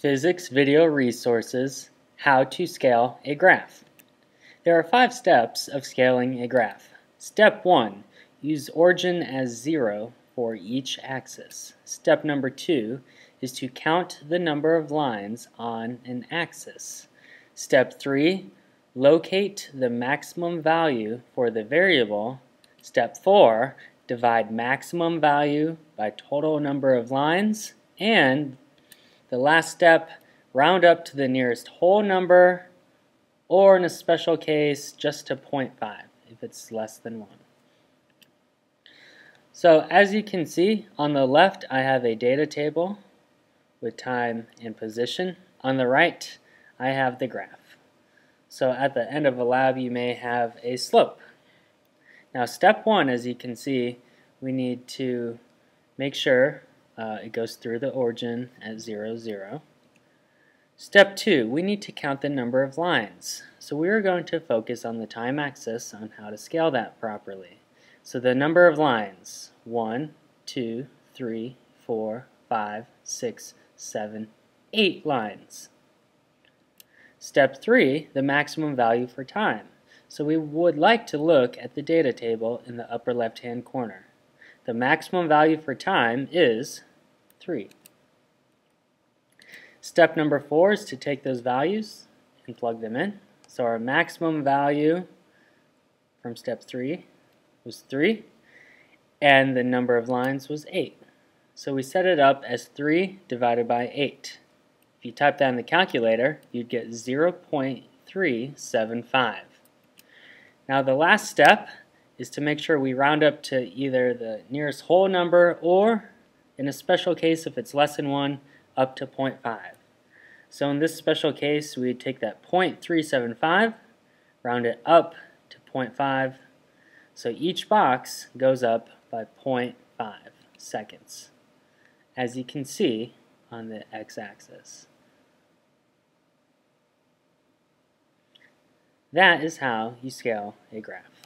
Physics Video Resources, How to Scale a Graph. There are 5 steps of scaling a graph. Step 1. Use origin as 0 for each axis. Step number 2 is to count the number of lines on an axis. Step 3. Locate the maximum value for the variable. Step 4. Divide maximum value by total number of lines. And the last step, round up to the nearest whole number, or in a special case, just to 0.5 if it's less than 1. So as you can see, on the left I have a data table with time and position. On the right, I have the graph. So at the end of a lab, you may have a slope. Now step 1, as you can see, we need to make sure it goes through the origin at 0, 0. Step 2, we need to count the number of lines. So we are going to focus on the time axis on how to scale that properly. So the number of lines, 1, 2, 3, 4, 5, 6, 7, 8 lines. Step 3, the maximum value for time. So we would like to look at the data table in the upper left-hand corner. The maximum value for time is 3. Step number 4 is to take those values and plug them in. So our maximum value from step 3 was 3, and the number of lines was 8. So we set it up as 3 divided by 8. If you type that in the calculator, you'd get 0.375. Now the last step is to make sure we round up to either the nearest whole number or, in a special case if it's less than 1, up to 0.5. So in this special case, we take that 0.375, round it up to 0.5, so each box goes up by 0.5 seconds, as you can see on the x-axis. That is how you scale a graph.